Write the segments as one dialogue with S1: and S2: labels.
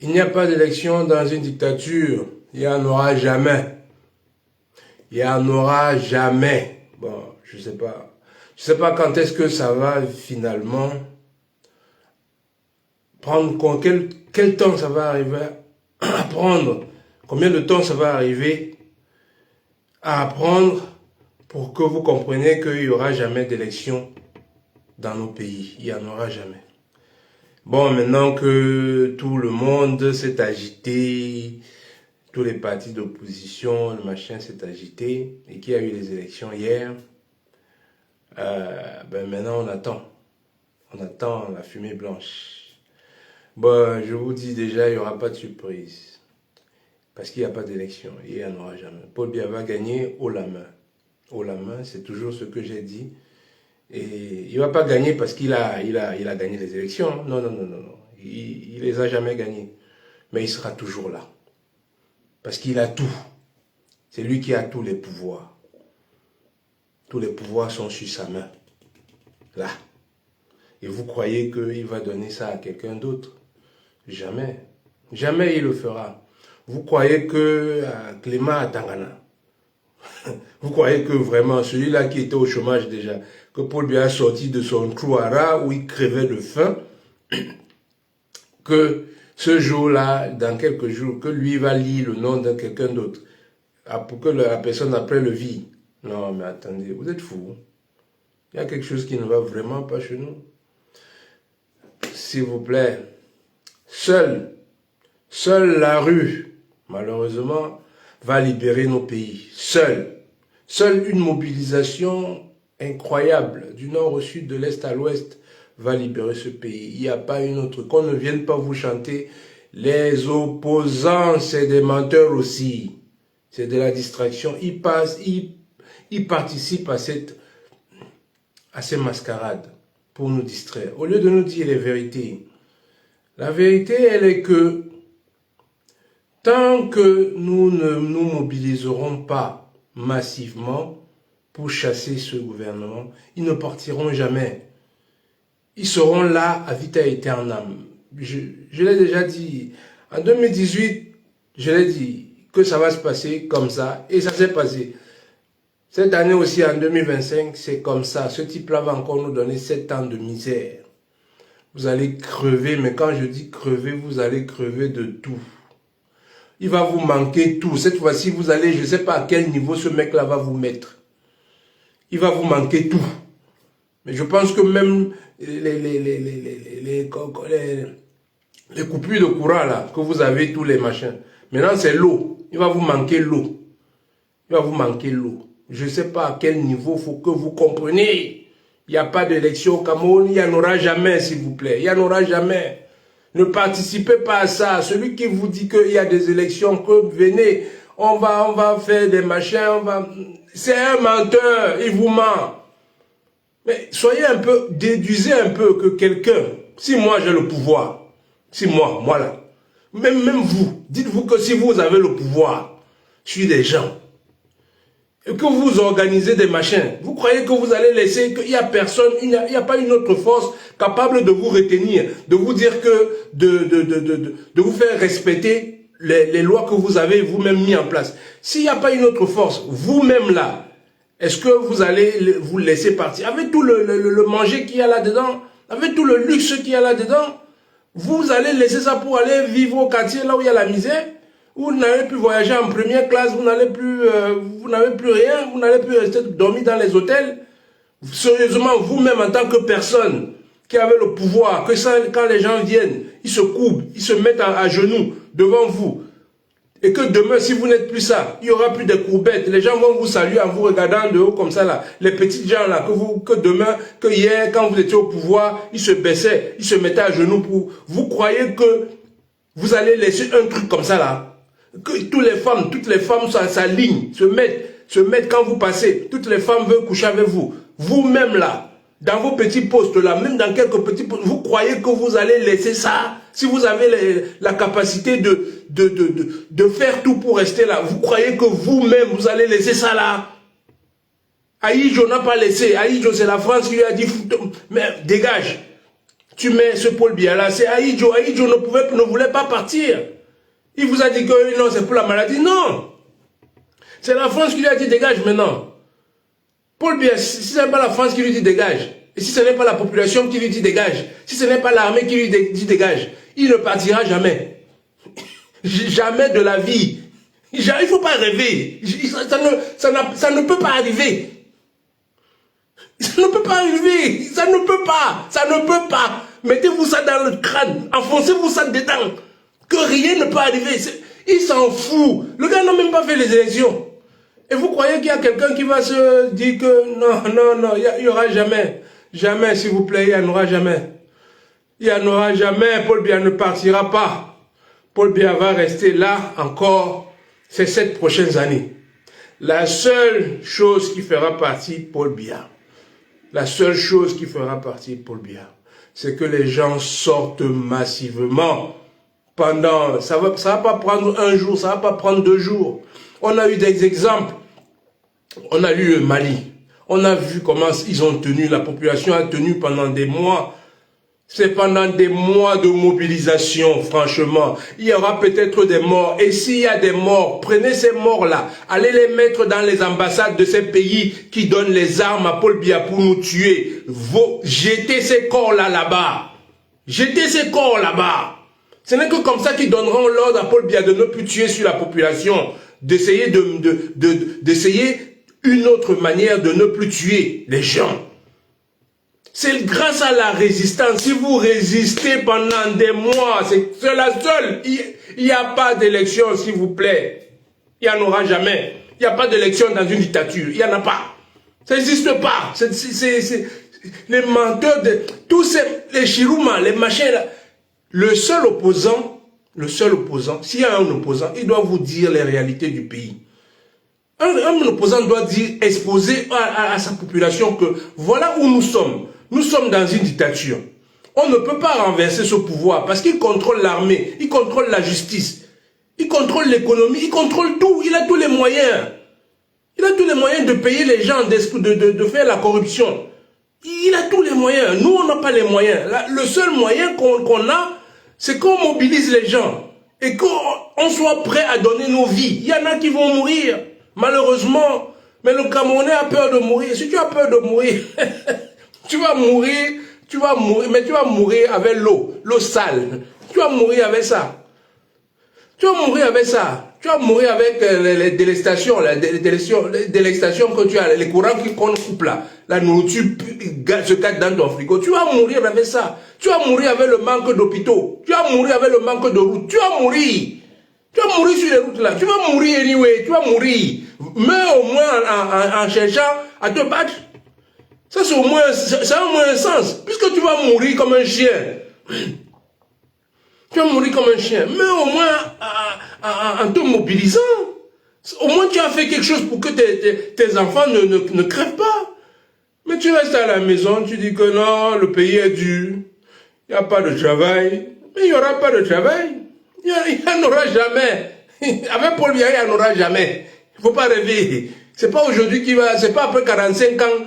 S1: Il n'y a pas d'élection dans une dictature. Il n'y en aura jamais. Il n'y en aura jamais. Bon, je sais pas. Je sais pas quand est-ce que ça va finalement prendre, quel temps ça va arriver à prendre, combien de temps ça va arriver à apprendre pour que vous compreniez qu'il n'y aura jamais d'élection dans nos pays. Il n'y en aura jamais. Bon, maintenant que tout le monde s'est agité, tous les partis d'opposition, le machin s'est agité, et qu'il y a eu les élections hier, ben maintenant on attend. On attend la fumée blanche. Bon, je vous dis déjà, il n'y aura pas de surprise. Parce qu'il n'y a pas d'élection, il n'y en aura jamais. Paul Biya va gagner haut la main. Haut la main, c'est toujours ce que j'ai dit. Et il ne va pas gagner parce qu'il a gagné les élections. Non, non, non, non, non. Il les a jamais gagnées. Mais il sera toujours là. Parce qu'il a tout. C'est lui qui a tous les pouvoirs. Tous les pouvoirs sont sur sa main. Là. Et vous croyez qu'il va donner ça à quelqu'un d'autre? Jamais. Jamais il le fera. Vous croyez que Clément Atangana, vous croyez que vraiment celui-là qui était au chômage déjà, que Paul Biya a sorti de son trou à rats où il crevait de faim, que ce jour-là, dans quelques jours, que lui va lire le nom de quelqu'un d'autre, pour que la personne après le vit. Non, mais attendez, vous êtes fous. Il y a quelque chose qui ne va vraiment pas chez nous. S'il vous plaît, seule la rue, malheureusement, va libérer nos pays. Seule une mobilisation incroyable du nord au sud, de l'est à l'ouest, va libérer ce pays. Il n'y a pas une autre. Qu'on ne vienne pas vous chanter. Les opposants, c'est des menteurs aussi. C'est de la distraction. Ils participent à ces mascarades pour nous distraire. Au lieu de nous dire les vérités. La vérité, elle est que tant que nous ne nous mobiliserons pas massivement pour chasser ce gouvernement, ils ne partiront jamais. Ils seront là à vita aeternam. Je l'ai déjà dit. En 2018, je l'ai dit que ça va se passer comme ça. Et ça s'est passé. Cette année aussi, en 2025, c'est comme ça. Ce type-là va encore nous donner 7 ans de misère. Vous allez crever, mais quand je dis crever, vous allez crever de tout. Il va vous manquer tout. Cette fois-ci, vous allez, je ne sais pas à quel niveau ce mec-là va vous mettre. Il va vous manquer tout. Mais je pense que même les coupures de courant là, que vous avez, tous les machins. Maintenant, c'est l'eau. Il va vous manquer l'eau. Il va vous manquer l'eau. Je ne sais pas à quel niveau il faut que vous compreniez. Il n'y a pas d'élection au Cameroun. Il n'y en aura jamais, s'il vous plaît. Il n'y en aura jamais. Ne participez pas à ça. Celui qui vous dit qu'il y a des élections, que venez, on va faire des machins, c'est un menteur, il vous ment. Mais soyez un peu, déduisez un peu que quelqu'un, si moi j'ai le pouvoir, si moi là, même vous, dites-vous que si vous avez le pouvoir sur des gens, et que vous organisez des machins, vous croyez que vous allez laisser, qu'il n'y a personne, il n'y a pas une autre force capable de vous retenir, de vous dire que, de vous faire respecter les lois que vous avez vous-même mis en place. S'il n'y a pas une autre force, vous-même là, est-ce que vous allez vous laisser partir? Avec tout le manger qu'il y a là-dedans, avec tout le luxe qu'il y a là-dedans, vous allez laisser ça pour aller vivre au quartier là où il y a la misère? Vous n'allez plus voyager en première classe, vous n'avez plus rien, vous n'allez plus rester dormir dans les hôtels. Sérieusement, vous-même en tant que personne qui avait le pouvoir, que ça, quand les gens viennent, ils se courbent, ils se mettent à genoux devant vous. Et que demain, si vous n'êtes plus ça, il n'y aura plus de courbettes. Les gens vont vous saluer en vous regardant de haut comme ça là. Les petits gens là, que demain, que hier, quand vous étiez au pouvoir, ils se baissaient, ils se mettaient à genoux pour... Vous croyez que vous allez laisser un truc comme ça là? Que toutes les femmes s'alignent, se mettent quand vous passez. Toutes les femmes veulent coucher avec vous. Vous-même là, dans vos petits postes là, même dans quelques petits postes, vous croyez que vous allez laisser ça? Si vous avez la capacité de faire tout pour rester là, vous croyez que vous-même, vous allez laisser ça là? Aïdjo n'a pas laissé. Aïdjo, c'est la France qui lui a dit, mais dégage. Tu mets ce Paul Biya là, c'est Ahidjo. Ahidjo ne voulait pas partir. Il vous a dit que non, c'est pour la maladie. Non. C'est la France qui lui a dit dégage maintenant. Paul Biya, si ce n'est pas la France qui lui dit dégage, et si ce n'est pas la population qui lui dit dégage, si ce n'est pas l'armée qui lui dit dégage, il ne partira jamais. Jamais de la vie. Il ne faut pas rêver. Ça ne peut pas arriver. Ça ne peut pas arriver. Ça ne peut pas. Ça ne peut pas. Mettez-vous ça dans le crâne. Enfoncez-vous ça dedans. Que rien ne peut arriver. Il s'en fout. Le gars n'a même pas fait les élections. Et vous croyez qu'il y a quelqu'un qui va se dire que non, il n'y aura jamais. Jamais, s'il vous plaît, il n'y en aura jamais. Il n'y en aura jamais. Paul Biya ne partira pas. Paul Biya va rester là encore ces 7 prochaines années. La seule chose qui fera partie Paul Biya, la seule chose qui fera partie Paul Biya, c'est que les gens sortent massivement pendant, ça va pas prendre un jour, ça va pas prendre 2 jours. On a eu des exemples. On a eu le Mali. On a vu comment ils ont tenu, la population a tenu pendant des mois. C'est pendant des mois de mobilisation, franchement. Il y aura peut-être des morts. Et s'il y a des morts, prenez ces morts-là, allez les mettre dans les ambassades de ces pays qui donnent les armes à Paul Biya pour nous tuer. Jetez ces corps-là là-bas. Jetez ces corps là-bas. Ce n'est que comme ça qu'ils donneront l'ordre à Paul Biya de ne plus tuer sur la population, d'essayer d'essayer une autre manière de ne plus tuer les gens. C'est grâce à la résistance. Si vous résistez pendant des mois, c'est la seule. Il n'y a pas d'élection, s'il vous plaît. Il n'y en aura jamais. Il n'y a pas d'élection dans une dictature. Il n'y en a pas. Ça n'existe pas. Les menteurs, tous les chiroumas, les machins là. Le seul opposant, s'il y a un opposant, il doit vous dire les réalités du pays. Un opposant doit exposer à sa population que voilà où nous sommes. Nous sommes dans une dictature. On ne peut pas renverser ce pouvoir parce qu'il contrôle l'armée, il contrôle la justice, il contrôle l'économie, il contrôle tout, il a tous les moyens. Il a tous les moyens de payer les gens, de faire la corruption. Il a tous les moyens. Nous, on n'a pas les moyens. Le seul moyen qu'on a, c'est qu'on mobilise les gens et qu'on soit prêt à donner nos vies. Il y en a qui vont mourir, malheureusement. Mais le Camerounais a peur de mourir. Si tu as peur de mourir, tu vas mourir, mais tu vas mourir avec l'eau sale. Tu vas mourir avec ça. Tu vas mourir avec ça. Tu vas mourir avec les délestations, que tu as, les courants qu'on coupe là. La nourriture se cache dans ton frigo. Tu vas mourir avec ça. Tu vas mourir avec le manque d'hôpitaux. Tu vas mourir avec le manque de routes. Tu vas mourir. Tu vas mourir sur les routes là. Tu vas mourir anyway. Tu vas mourir. Mais au moins en cherchant à te battre. Ça c'est au moins un sens. Puisque tu vas mourir comme un chien. Tu vas mourir comme un chien. Mais au moins en te mobilisant. Au moins tu as fait quelque chose pour que tes enfants ne crèvent pas. Mais tu restes à la maison, tu dis que non, le pays est dur. Il n'y a pas de travail. Mais il n'y aura pas de travail. Il n'y en aura jamais. Avec Paul Biya, il n'y en aura jamais. Il ne faut pas rêver. C'est pas aujourd'hui c'est pas après 45 ans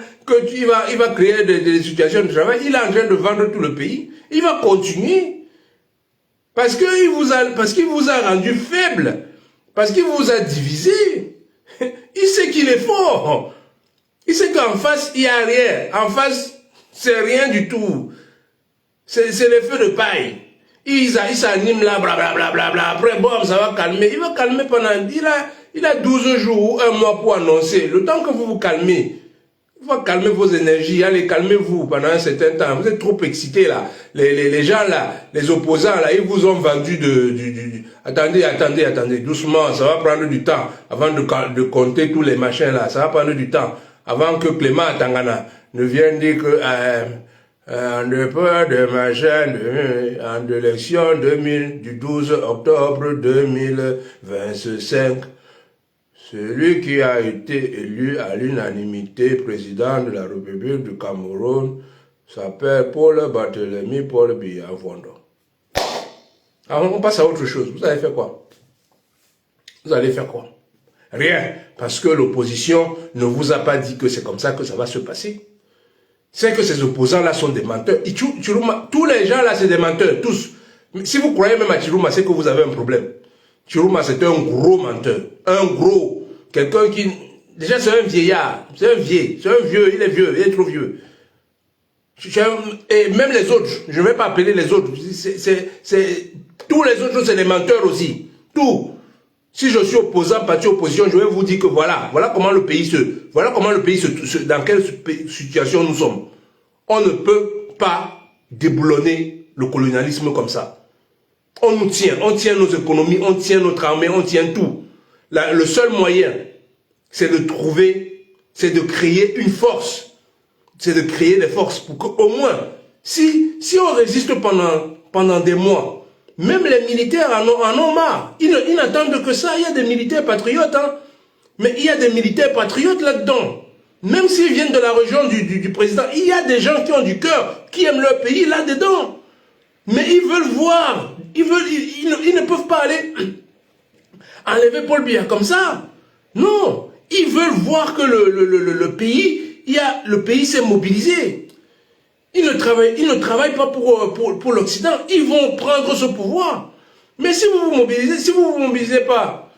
S1: qu'il va créer des situations de travail. Il est en train de vendre tout le pays. Il va continuer. Parce qu'il vous a rendu faible. Parce qu'il vous a divisé. Il sait qu'il est fort. Il sait qu'en face, il n'y a rien. En face, c'est rien du tout. C'est les feux de paille. Il s'anime là, blablabla. Après, bon, ça va calmer. Il va calmer pendant... Il a 12 jours ou 1 mois pour annoncer. Le temps que vous vous calmez, il va calmer vos énergies. Allez, calmez-vous pendant un certain temps. Vous êtes trop excités là. Les gens là, les opposants là, ils vous ont vendu Attendez, doucement. Ça va prendre du temps avant de compter tous les machins là. Ça va prendre du temps. Avant que Clément Tangana ne vienne dire que en départ de machin en élection du 12 octobre 2025, celui qui a été élu à l'unanimité président de la République du Cameroun s'appelle Paul Barthélemy Paul Biya Fondo. Alors on passe à autre chose. Vous allez faire quoi? Vous allez faire quoi? Rien, parce que l'opposition ne vous a pas dit que c'est comme ça que ça va se passer. c'est que ces opposants-là sont des menteurs. Et Chiruma, tous les gens là, c'est des menteurs, tous. Si vous croyez même à Chiruma, c'est que vous avez un problème. Chiruma, c'est un gros menteur. Un gros. Quelqu'un qui... Déjà, c'est un vieillard. C'est un vieux. C'est un vieux. Il est vieux. Il est trop vieux. Et même les autres, je ne vais pas appeler les autres. Tous les autres, c'est des menteurs aussi. Tout. Si je suis opposant, parti opposition, je vais vous dire que voilà comment le pays dans quelle situation nous sommes. On ne peut pas déboulonner le colonialisme comme ça. On nous tient, on tient nos économies, on tient notre armée, on tient tout. Le seul moyen, c'est de trouver, c'est de créer une force. C'est de créer des forces pour qu'au moins, si on résiste pendant des mois, même les militaires en ont marre. Ils n'attendent que ça. Il y a des militaires patriotes, hein. Mais il y a des militaires patriotes là-dedans. Même s'ils viennent de la région du président, il y a des gens qui ont du cœur, qui aiment leur pays là-dedans. Mais ils veulent voir. Ils ne peuvent pas aller enlever Paul Biya comme ça. Non. Ils veulent voir que le pays s'est mobilisé. Ils ne travaillent pas pour l'Occident. Ils vont prendre ce pouvoir. Mais si vous vous mobilisez pas,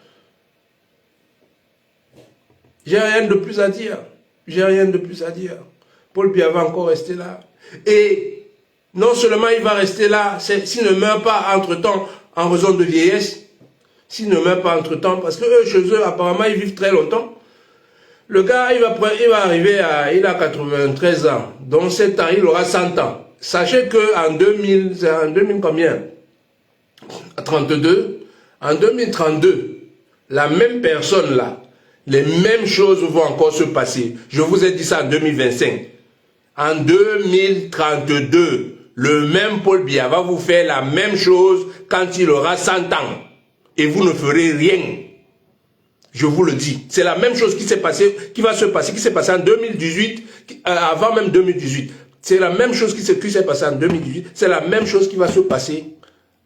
S1: j'ai rien de plus à dire. J'ai rien de plus à dire. Paul Biya va encore rester là. Et non seulement il va rester là, s'il ne meurt pas entre-temps en raison de vieillesse, s'il ne meurt pas entre-temps, parce que eux, chez eux, apparemment, ils vivent très longtemps. Le gars, il va arriver il a 93 ans. Dans 7 ans, il aura 100 ans. Sachez qu'en 2000 combien? 32. En 2032, la même personne là, les mêmes choses vont encore se passer. Je vous ai dit ça en 2025. En 2032, le même Paul Biya va vous faire la même chose quand il aura 100 ans. Et vous ne ferez rien. Je vous le dis. C'est la même chose qui s'est passé en 2018, avant même 2018. C'est la même chose qui s'est passé en 2018. C'est la même chose qui va se passer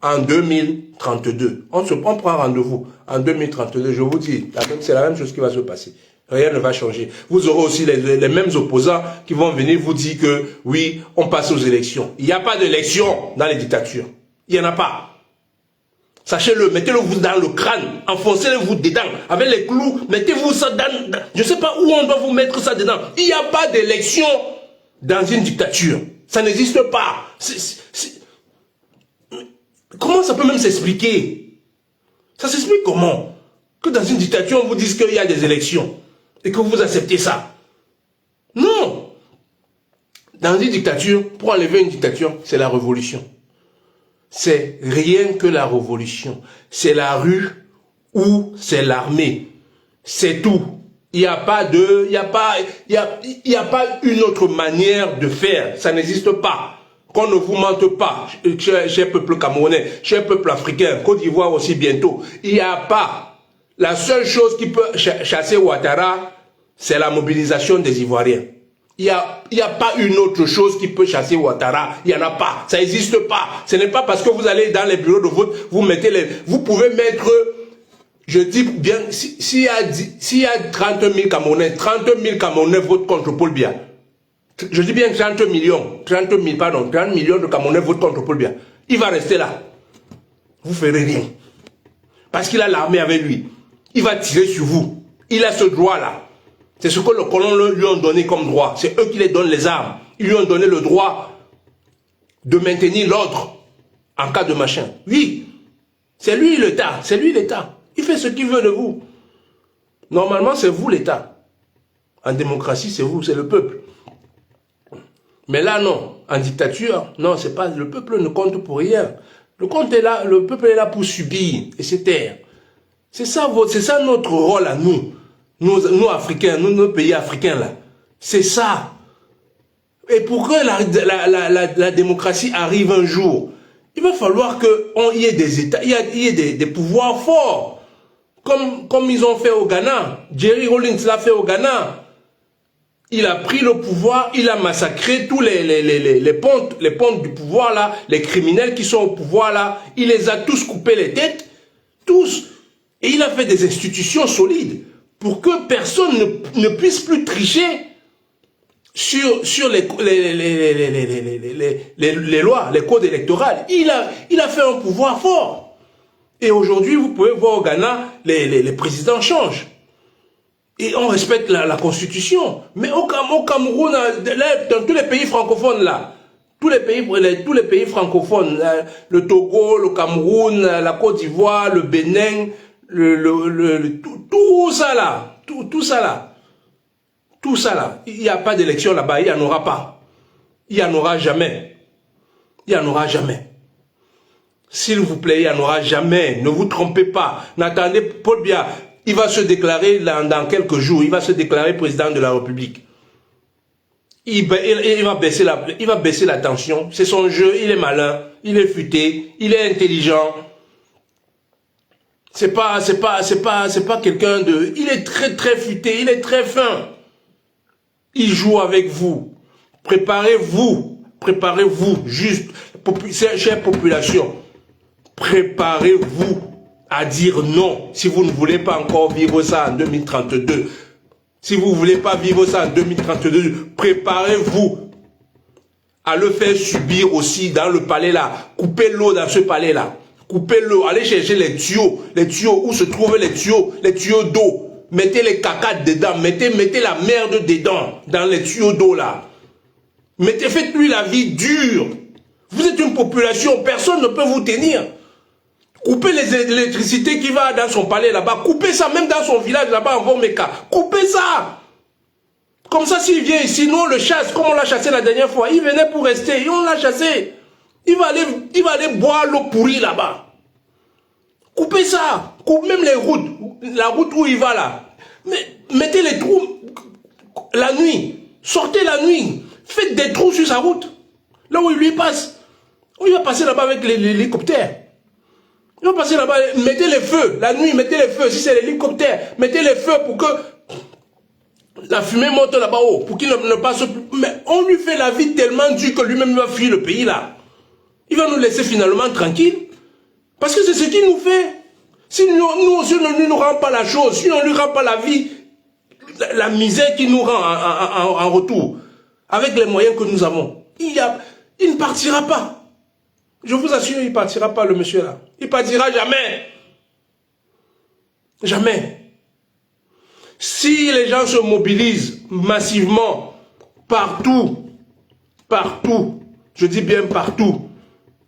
S1: en 2032. On prend rendez-vous en 2032. Je vous dis, c'est la même chose qui va se passer. Rien ne va changer. Vous aurez aussi les mêmes opposants qui vont venir vous dire que oui, on passe aux élections. Il n'y a pas d'élection dans les dictatures. Il n'y en a pas. Sachez-le, mettez-le vous dans le crâne, enfoncez-le vous dedans, avec les clous, mettez-vous ça dans... Je ne sais pas où on doit vous mettre ça dedans. Il n'y a pas d'élection dans une dictature. Ça n'existe pas. Comment ça peut même s'expliquer? Ça s'explique comment? Que dans une dictature, on vous dise qu'il y a des élections et que vous acceptez ça. Non. Dans une dictature, pour enlever une dictature, c'est la révolution. C'est rien que la révolution. C'est la rue ou c'est l'armée. C'est tout. Il n'y a pas une autre manière de faire. Ça n'existe pas. Qu'on ne vous mente pas, cher peuple camerounais, cher peuple africain, Côte d'Ivoire aussi bientôt. Il n'y a pas. La seule chose qui peut chasser Ouattara, c'est la mobilisation des Ivoiriens. Il n'y a pas une autre chose qui peut chasser Ouattara. Il n'y en a pas. Ça n'existe pas. Ce n'est pas parce que vous allez dans les bureaux de vote, vous pouvez mettre, je dis bien, s'il y a 30 000 Camerounais votent contre Paul Biya. Je dis bien 30 millions de Camerounais votent contre Paul Biya. Il va rester là. Vous ne ferez rien. Parce qu'il a l'armée avec lui. Il va tirer sur vous. Il a ce droit-là. C'est ce que les colons lui ont donné comme droit. C'est eux qui les donnent les armes. Ils lui ont donné le droit de maintenir l'ordre en cas de machin. Oui, c'est lui l'État. C'est lui l'État. Il fait ce qu'il veut de vous. Normalement, c'est vous l'État. En démocratie, c'est vous, c'est le peuple. Mais là, non. En dictature, non, c'est pas. Le peuple ne compte pour rien. Le peuple est là pour subir et se taire. C'est ça notre rôle à nous. Nous Africains, nos pays africains là, c'est ça. Et pour que la démocratie arrive un jour, il va falloir qu'il y ait des États, il y ait des pouvoirs forts, comme ils ont fait au Ghana. Jerry Rawlings l'a fait au Ghana. Il a pris le pouvoir, il a massacré tous les pontes du pouvoir là, les criminels qui sont au pouvoir là, il les a tous coupés les têtes, tous. Et il a fait des institutions solides pour que personne ne puisse plus tricher sur les lois, les codes électoraux. Il a fait un pouvoir fort. Et aujourd'hui, vous pouvez voir au Ghana, les présidents changent. Et on respecte la Constitution. Mais au Cameroun, dans tous les pays francophones, là, tous les pays francophones, le Togo, le Cameroun, la Côte d'Ivoire, le Bénin, tout ça là, tout ça là. Tout ça là, il n'y a pas d'élection là-bas, il n'y en aura pas. Il n'y en aura jamais. Il n'y en aura jamais. S'il vous plaît, il n'y en aura jamais. Ne vous trompez pas. N'attendez, Paul Biya, il va se déclarer dans quelques jours, il va se déclarer président de la République. Il va baisser la tension. C'est son jeu, il est malin, il est futé, il est intelligent. C'est pas quelqu'un de... Il est très très futé, il est très fin. Il joue avec vous. Préparez-vous, juste, chère population, préparez-vous à dire non si vous ne voulez pas encore vivre ça en 2032. Si vous ne voulez pas vivre ça en 2032, préparez-vous à le faire subir aussi dans le palais là. Coupez l'eau dans ce palais là. Coupez l'eau, allez chercher les tuyaux où se trouvent les tuyaux d'eau. Mettez les cacas dedans, mettez la merde dedans, dans les tuyaux d'eau là. Faites-lui la vie dure. Vous êtes une population, personne ne peut vous tenir. Coupez l'électricité qui va dans son palais là-bas, coupez ça même dans son village là-bas en Vomeka. Coupez ça. Comme ça, s'il vient ici, nous on le chasse, comme on l'a chassé la dernière fois. Il venait pour rester, et on l'a chassé. Il va aller boire l'eau pourrie là-bas. Coupez ça. Coupez même les routes. La route où il va là. Mettez les trous la nuit. Sortez la nuit. Faites des trous sur sa route. Là où il lui passe. Il va passer là-bas avec l'hélicoptère. Il va passer là-bas. Mettez les feux. La nuit, mettez les feux. Si c'est l'hélicoptère, mettez les feux pour que la fumée monte là-bas haut. Pour qu'il ne passe plus. Mais on lui fait la vie tellement dure que lui-même va fuir le pays là. Il va nous laisser finalement tranquille. Parce que c'est ce qu'il nous fait. Si nous ne nous rend pas la chose, si on ne lui rend pas la vie, la misère qu'il nous rend en retour, avec les moyens que nous avons, il ne partira pas. Je vous assure, il ne partira pas, le monsieur là. Il ne partira jamais. Jamais. Si les gens se mobilisent massivement, partout, je dis bien partout,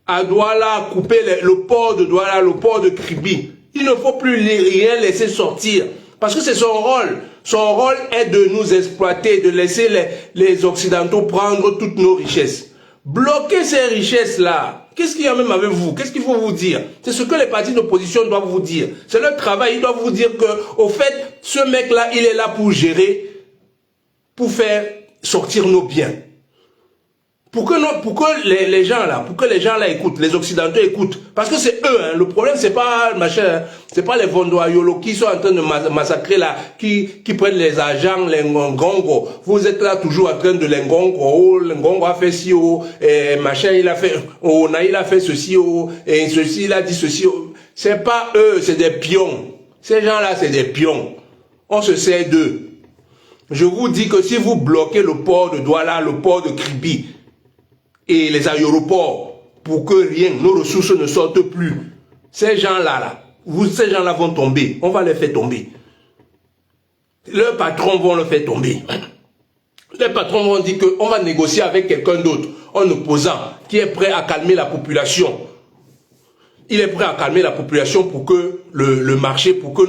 S1: à Douala, couper le port de Douala, le port de Kribi. Il ne faut plus rien laisser sortir. Parce que c'est son rôle. Son rôle est de nous exploiter, de laisser les Occidentaux prendre toutes nos richesses. Bloquer ces richesses-là. Qu'est-ce qu'il y a même avec vous? Qu'est-ce qu'il faut vous dire? C'est ce que les partis d'opposition doivent vous dire. C'est leur travail. Ils doivent vous dire que, au fait, ce mec-là, il est là pour gérer, pour faire sortir nos biens. Pour que les gens là écoutent, les Occidentaux écoutent. Parce que c'est eux, hein. Le problème c'est pas machin, c'est pas les Vondoayolo qui sont en train de massacrer là, qui prennent les agents, les Ngongo. Vous êtes là toujours en train de les Ngongo, oh, le Ngongo a fait ci, oh, et machin il a fait, oh, il a fait ceci, oh, et ceci il a dit ceci, oh. C'est pas eux, c'est des pions. Ces gens là c'est des pions. On se sert d'eux. Je vous dis que si vous bloquez le port de Douala, le port de Kribi, et les aéroports, pour que rien, nos ressources ne sortent plus. Ces gens-là, ces gens-là vont tomber. On va les faire tomber. Leurs patrons vont le faire tomber. Les patrons vont dire qu'on va négocier avec quelqu'un d'autre, un opposant, qui est prêt à calmer la population. Il est prêt à calmer la population pour que le marché, pour que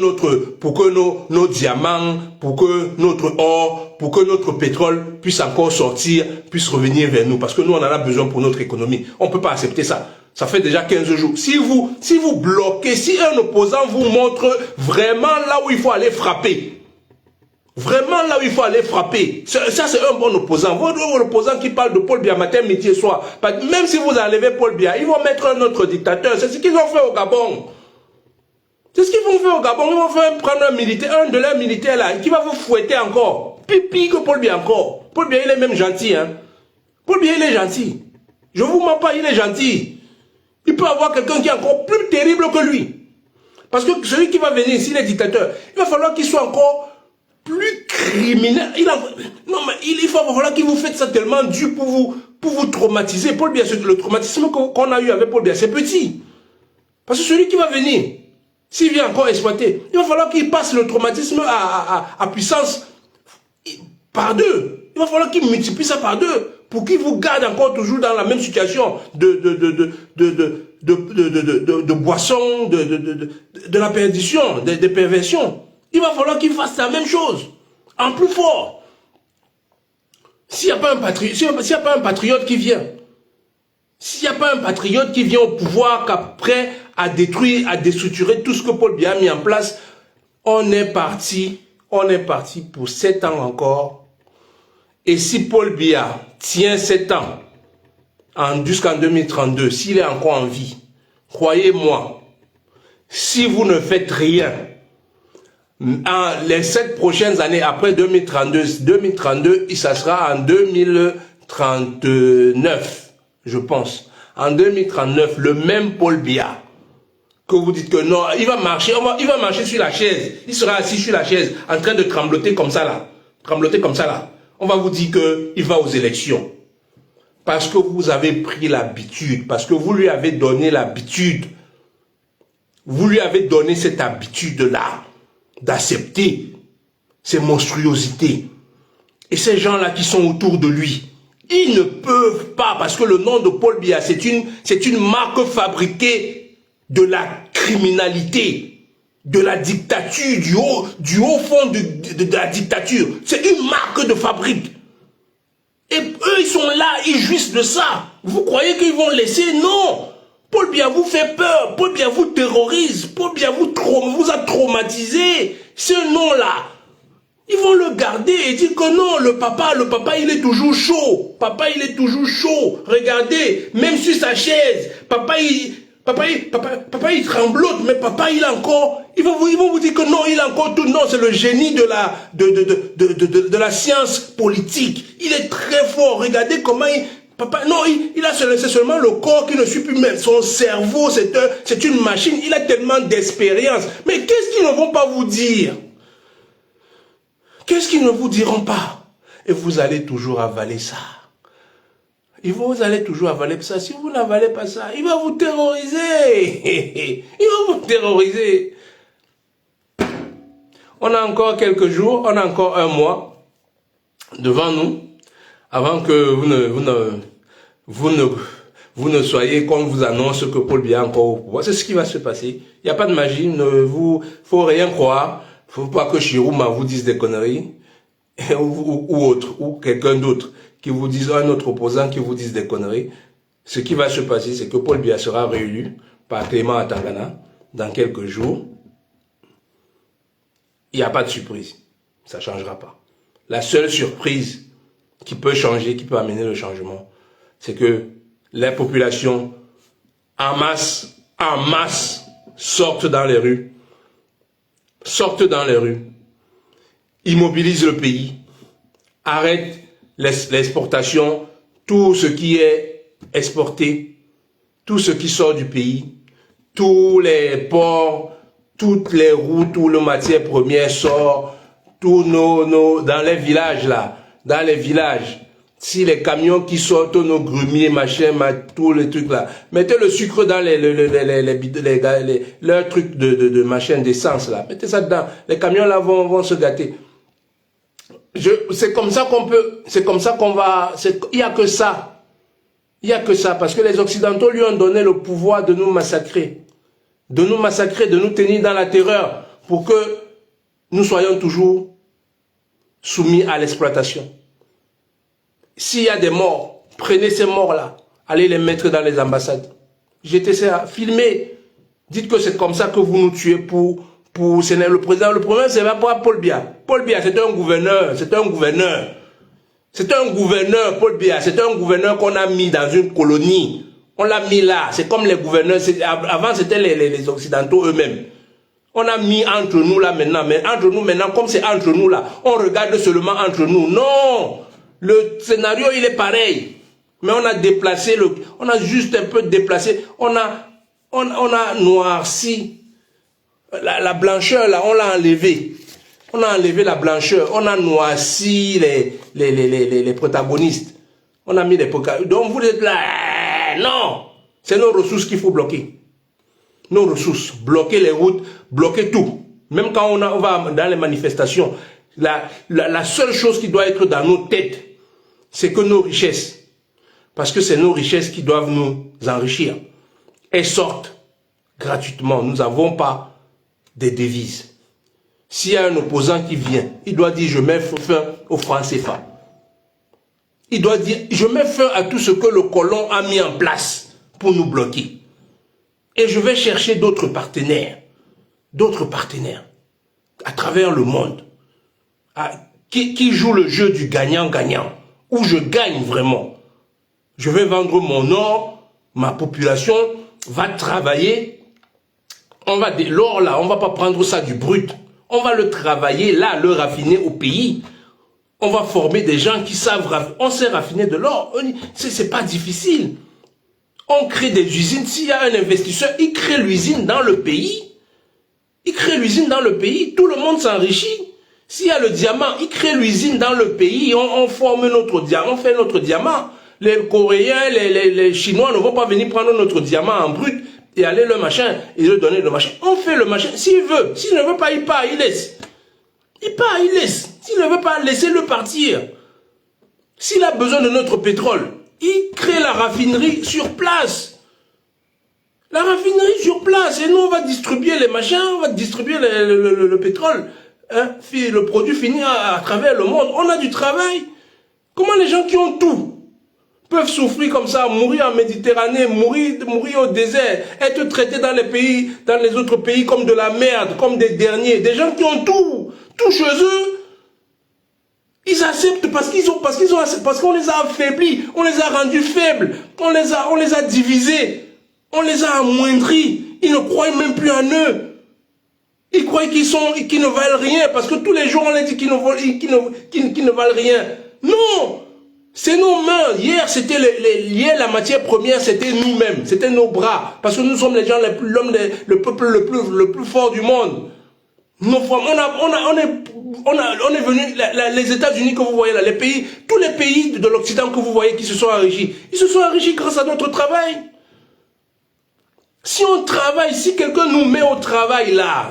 S1: nos diamants, pour que notre or, pour que notre pétrole puisse encore sortir, puisse revenir vers nous. Parce que nous, on en a besoin pour notre économie. On ne peut pas accepter ça. Ça fait déjà 15 jours. Si vous bloquez, si un opposant vous montre vraiment là où il faut aller frapper, vraiment là où il faut aller frapper. Ça, c'est un bon opposant. Votre opposant qui parle de Paul Biya matin, midi et soir. Même si vous enlevez Paul Biya, ils vont mettre un autre dictateur. C'est ce qu'ils ont fait au Gabon. C'est ce qu'ils vont faire au Gabon. Ils vont prendre un de leurs militaires là, qui va vous fouetter encore. Pire que Paul Biya encore. Paul Biya, il est même gentil. Hein. Paul Biya, il est gentil. Je vous mens pas, il est gentil. Il peut avoir quelqu'un qui est encore plus terrible que lui. Parce que celui qui va venir, s'il est dictateur, il va falloir qu'il soit encore plus criminel. Non, mais il faut voilà qu'il vous fait ça tellement dur pour vous traumatiser. Paul Biya, le traumatisme qu'on a eu avec Paul Biya, c'est petit. Parce que celui qui va venir, s'il vient encore exploiter, il va falloir qu'il passe le traumatisme à puissance par 2. Il va falloir qu'il multiplie ça par 2 pour qu'il vous garde encore toujours dans la même situation de boisson, de la perdition, de perversion. Il va falloir qu'il fasse la même chose, en plus fort. S'il n'y a pas un patriote qui vient, s'il n'y a pas un patriote qui vient au pouvoir, qu'après à détruire, à déstructurer tout ce que Paul Biya a mis en place, on est parti pour 7 ans encore. Et si Paul Biya tient 7 ans, jusqu'en 2032, s'il est encore en vie, croyez-moi, si vous ne faites rien, les 7 prochaines années après 2032, ça sera en 2039, je pense. En 2039, le même Paul Biya, que vous dites que non, il va marcher sur la chaise, il sera assis sur la chaise, en train de trembloter comme ça là, On va vous dire qu'il va aux élections. Parce que vous avez pris l'habitude, parce que vous lui avez donné l'habitude, vous lui avez donné cette habitude-là, d'accepter ces monstruosités. Et ces gens-là qui sont autour de lui, ils ne peuvent pas, parce que le nom de Paul Biya, c'est une marque fabriquée de la criminalité, de la dictature, du haut fond de la dictature. C'est une marque de fabrique. Et eux, ils sont là, ils jouissent de ça. Vous croyez qu'ils vont laisser? Non. Paul Biya vous fait peur, Paul Biya vous terrorise, Paul Biya vous a traumatisé. Ce nom-là, ils vont le garder et dire que non, le papa, il est toujours chaud. Papa, il est toujours chaud. Regardez, même sur sa chaise, papa, il tremblote, mais papa, il a encore... Ils vont vous dire que non, il a encore tout. Non, c'est le génie de la science politique. Il est très fort. Regardez comment papa, non, il a c'est seulement le corps qui ne suit plus même. Son cerveau, c'est une machine. Il a tellement d'expérience. Mais qu'est-ce qu'ils ne vont pas vous dire? Qu'est-ce qu'ils ne vous diront pas? Et vous allez toujours avaler ça. Et vous allez toujours avaler ça. Si vous n'avalez pas ça, il va vous terroriser. Il va vous terroriser. On a encore quelques jours, on a encore un mois devant nous, avant que vous ne soyez qu'on vous annonce que Paul Biya est encore au pouvoir. C'est ce qui va se passer. Il n'y a pas de magie, faut rien croire. Faut pas que Chirouma vous dise des conneries, ou autre, ou quelqu'un d'autre qui vous dise, un autre opposant qui vous dise des conneries. Ce qui va se passer, c'est que Paul Biya sera réélu par Clément Atangana dans quelques jours. Il n'y a pas de surprise. Ça ne changera pas. La seule surprise qui peut changer, qui peut amener le changement, c'est que les populations en masse, sortent dans les rues, immobilisent le pays, arrêtent l'exportation, tout ce qui est exporté, tout ce qui sort du pays, tous les ports, toutes les routes où le matière première sort, tous dans les villages là, si les camions qui sortent, nos grumiers, machin, tous les trucs là, mettez le sucre dans leurs trucs de machin d'essence là, mettez ça dedans, les camions là vont se gâter. C'est comme ça qu'on va, il n'y a que ça, parce que les Occidentaux lui ont donné le pouvoir de nous massacrer, de nous tenir dans la terreur, pour que nous soyons toujours soumis à l'exploitation. S'il y a des morts, prenez ces morts-là, allez les mettre dans les ambassades. Jetez ça, filmez. Dites que c'est comme ça que vous nous tuez pour le président. Le problème, c'est pas Paul Biya. Paul Biya, c'est un gouverneur, Paul Biya, c'est un gouverneur qu'on a mis dans une colonie. On l'a mis là, c'est comme les gouverneurs, avant c'était les Occidentaux eux-mêmes. On a mis entre nous là maintenant, mais entre nous maintenant, comme c'est entre nous là, on regarde seulement entre nous. Non! Le scénario, il est pareil. Mais on a déplacé, on a juste un peu déplacé, on a noirci la blancheur là, on l'a enlevé. On a enlevé la blancheur, on a noirci les protagonistes. On a mis les protagonistes. Donc vous êtes là, non. C'est nos ressources qu'il faut bloquer. Nos ressources, bloquer les routes, bloquer tout. Même quand on va dans les manifestations, la seule chose qui doit être dans nos têtes, c'est que nos richesses, parce que c'est nos richesses qui doivent nous enrichir, elles sortent gratuitement. Nous n'avons pas des devises. S'il y a un opposant qui vient, il doit dire je mets fin au franc CFA. Il doit dire je mets fin à tout ce que le colon a mis en place pour nous bloquer. Et je vais chercher d'autres partenaires à travers le monde, qui jouent le jeu du gagnant-gagnant, où je gagne vraiment. Je vais vendre mon or, ma population va travailler, l'or là, on ne va pas prendre ça du brut, on va le travailler là, le raffiner au pays. On va former des gens qui savent, on sait raffiner de l'or, c'est pas difficile. On crée des usines, s'il y a un investisseur, il crée l'usine dans le pays. Il crée l'usine dans le pays, tout le monde s'enrichit. S'il y a le diamant, il crée l'usine dans le pays, on forme notre diamant, on fait notre diamant. Les Coréens, les Chinois ne vont pas venir prendre notre diamant en brut et aller le machin, et le donner le machin. On fait le machin, s'il veut. S'il ne veut pas, il part, il laisse. Il part, il laisse. S'il ne veut pas, laissez-le partir. S'il a besoin de notre pétrole, il crée la raffinerie sur place. La raffinerie sur place. Et nous, on va distribuer les machins, on va distribuer le pétrole. Hein, le produit fini à travers le monde. On a du travail. Comment les gens qui ont tout peuvent souffrir comme ça, mourir en Méditerranée, mourir au désert, être traités dans les autres pays comme de la merde, comme des derniers. Des gens qui ont tout chez eux. Ils acceptent parce qu'on les a affaiblis, on les a rendus faibles, on les a divisés, on les a amoindris. Ils ne croient même plus en eux. Ils croient qu'ils ne valent rien parce que tous les jours on les dit qu'ils ne valent rien. Non, c'est nos mains. Hier c'était la matière première, c'était nous-mêmes, c'était nos bras, parce que nous sommes les gens le peuple le plus fort du monde. Nos femmes, on est venu, les États-Unis que vous voyez là, tous les pays de l'Occident que vous voyez qui se sont enrichis, ils se sont enrichis grâce à notre travail. Si on travaille, si quelqu'un nous met au travail là,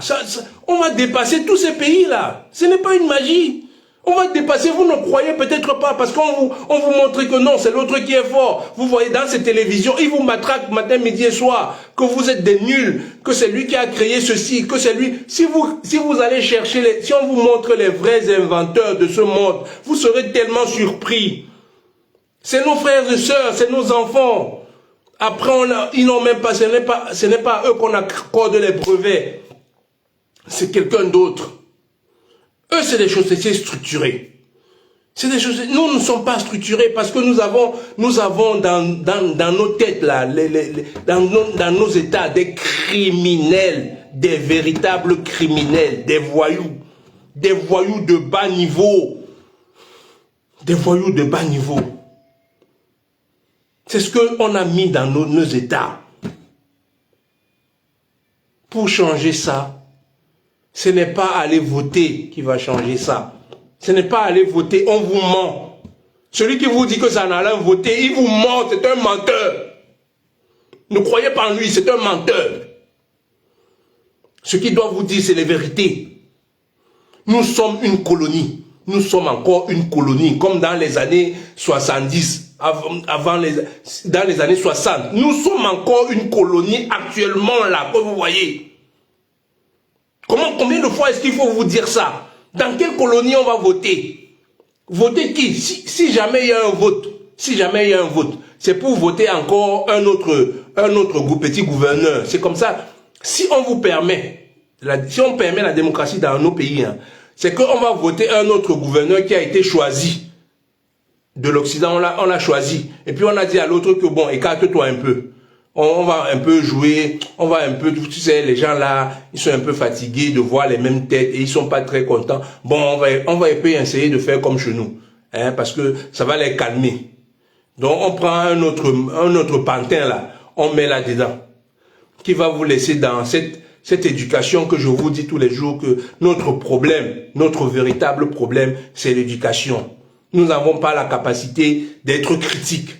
S1: on va dépasser tous ces pays là. Ce n'est pas une magie. On va dépasser, vous ne croyez peut-être pas, parce qu'on vous montre que non, c'est l'autre qui est fort. Vous voyez dans ces télévisions, ils vous matraquent matin, midi et soir, que vous êtes des nuls, que c'est lui qui a créé ceci, que c'est lui. Si vous allez chercher, si on vous montre les vrais inventeurs de ce monde, vous serez tellement surpris. C'est nos frères et sœurs, c'est nos enfants. Après, ils n'ont même pas, ce n'est pas eux qu'on accorde les brevets. C'est quelqu'un d'autre. Eux, c'est des choses, c'est structuré. C'est des choses, nous ne sommes pas structurés parce que nous avons dans nos têtes là, dans nos états, des criminels, des véritables criminels, des voyous de bas niveau. Des voyous de bas niveau. C'est ce qu'on a mis dans nos états. Pour changer ça, ce n'est pas aller voter qui va changer ça. Ce n'est pas aller voter, on vous ment. Celui qui vous dit que ça n'allait voter, il vous ment, c'est un menteur. Ne croyez pas en lui, c'est un menteur. Ce qu'il doit vous dire, c'est les vérités. Nous sommes une colonie. Nous sommes encore une colonie, comme dans les années 70, dans les années 60. Nous sommes encore une colonie actuellement là, que vous voyez. Combien de fois est-ce qu'il faut vous dire ça? Dans quelle colonie on va voter? Voter qui? Si jamais il y a un vote, c'est pour voter encore un autre petit gouverneur. C'est comme ça. Si on vous permet, si on permet la démocratie dans nos pays, hein, c'est qu'on va voter un autre gouverneur qui a été choisi. De l'Occident, on l'a choisi. Et puis on a dit à l'autre que bon, écarte-toi un peu. On va un peu jouer, on va un peu, tu sais, les gens là, ils sont un peu fatigués de voir les mêmes têtes et ils sont pas très contents. Bon, on va un peu essayer de faire comme chez nous, hein, parce que ça va les calmer. Donc on prend un autre pantin là, on met là dedans, qui va vous laisser dans Cette éducation que je vous dis tous les jours que notre problème, notre véritable problème, c'est l'éducation. Nous n'avons pas la capacité d'être critiques.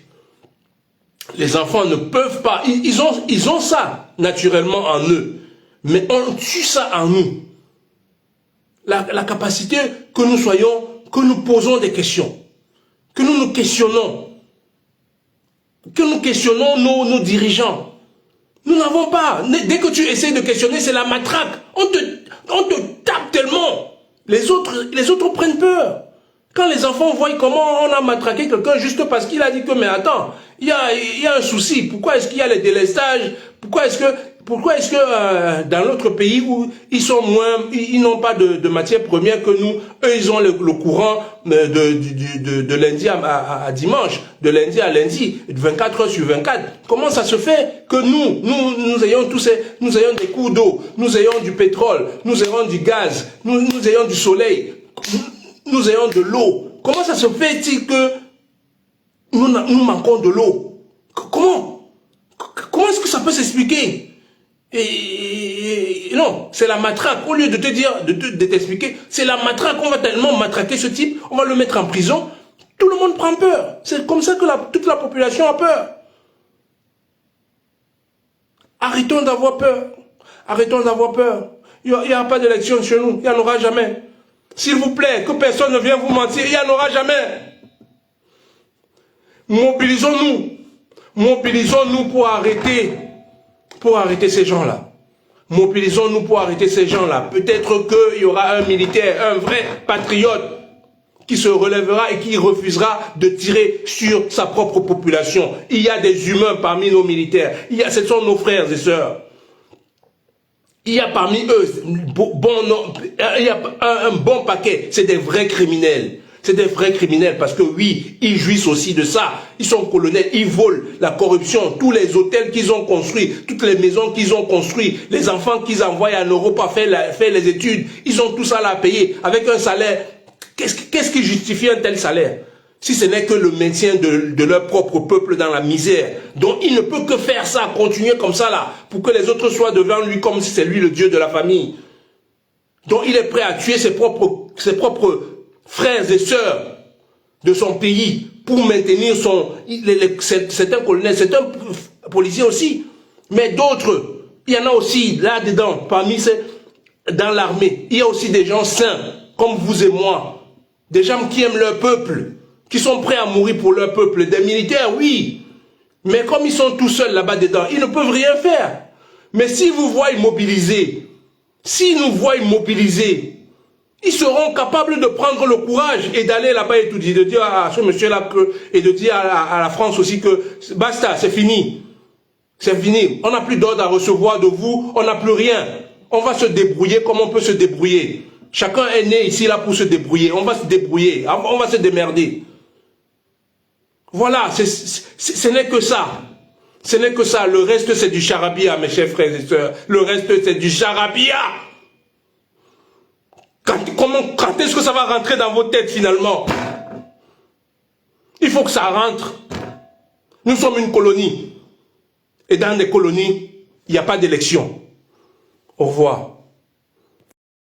S1: Les enfants ne peuvent pas, ils ont ça naturellement en eux, mais on tue ça en nous. La capacité que nous soyons, que nous posons des questions, que nous nous questionnons, nos dirigeants. Nous n'avons pas. Dès que tu essaies de questionner, c'est la matraque. On te tape tellement. Les autres prennent peur. Quand les enfants voient comment on a matraqué quelqu'un juste parce qu'il a dit que, mais attends, il y a un souci. Pourquoi est-ce qu'il y a les délestages? Pourquoi est-ce que dans l'autre pays où ils n'ont pas de matières premières que nous, eux ils ont le courant de lundi à dimanche, de lundi à lundi, 24 heures sur 24. Comment ça se fait que nous ayons nous ayons des cours d'eau, nous ayons du pétrole, nous ayons du gaz, nous ayons du soleil, nous ayons de l'eau? Comment ça se fait-il que nous manquons de l'eau? Comment est-ce que ça peut s'expliquer? Et non, c'est la matraque. Au lieu de te dire, de t'expliquer, c'est la matraque. On va tellement matraquer ce type, on va le mettre en prison. Tout le monde prend peur. C'est comme ça que toute la population a peur. Arrêtons d'avoir peur. Arrêtons d'avoir peur. Il n'y aura pas d'élection chez nous. Il n'y en aura jamais. S'il vous plaît, que personne ne vienne vous mentir. Il n'y en aura jamais. Mobilisons-nous. Mobilisons-nous pour arrêter ces gens-là. Mobilisons-nous pour arrêter ces gens-là. Peut-être qu'il y aura un militaire, un vrai patriote, qui se relèvera et qui refusera de tirer sur sa propre population. Il y a des humains parmi nos militaires. Ce sont nos frères et sœurs. Il y a parmi eux il y a un bon paquet. C'est des vrais criminels. C'est des vrais criminels parce que oui, ils jouissent aussi de ça. Ils sont colonels, ils volent la corruption, tous les hôtels qu'ils ont construits, toutes les maisons qu'ils ont construites, les enfants qu'ils envoient en Europe à faire les études, ils ont tout ça là à payer avec un salaire. Qu'est-ce qui justifie un tel salaire? Si ce n'est que le maintien de leur propre peuple dans la misère. Donc il ne peut que faire ça, continuer comme ça là, pour que les autres soient devant lui comme si c'est lui le Dieu de la famille. Donc il est prêt à tuer ses propres frères et sœurs de son pays pour maintenir c'est un colonel, c'est un policier aussi. Mais d'autres, il y en a aussi là-dedans, dans l'armée. Il y a aussi des gens sains, comme vous et moi. Des gens qui aiment leur peuple, qui sont prêts à mourir pour leur peuple. Des militaires, oui. Mais comme ils sont tout seuls là-bas dedans, ils ne peuvent rien faire. Mais si vous voyez mobiliser, s'ils nous voient mobiliser, ils seront capables de prendre le courage et d'aller là-bas et tout dire, de dire à ce monsieur-là et de dire à la France aussi que basta, c'est fini. C'est fini. On n'a plus d'ordre à recevoir de vous, on n'a plus rien. On va se débrouiller comme on peut se débrouiller. Chacun est né ici là pour se débrouiller. On va se débrouiller, on va se démerder. Voilà, ce n'est que ça. Ce n'est que ça. Le reste, c'est du charabia, mes chers frères et sœurs. Le reste, c'est du charabia. Quand est-ce que ça va rentrer dans vos têtes finalement? Il faut que ça rentre. Nous sommes une colonie. Et dans les colonies, il n'y a pas d'élection. Au revoir.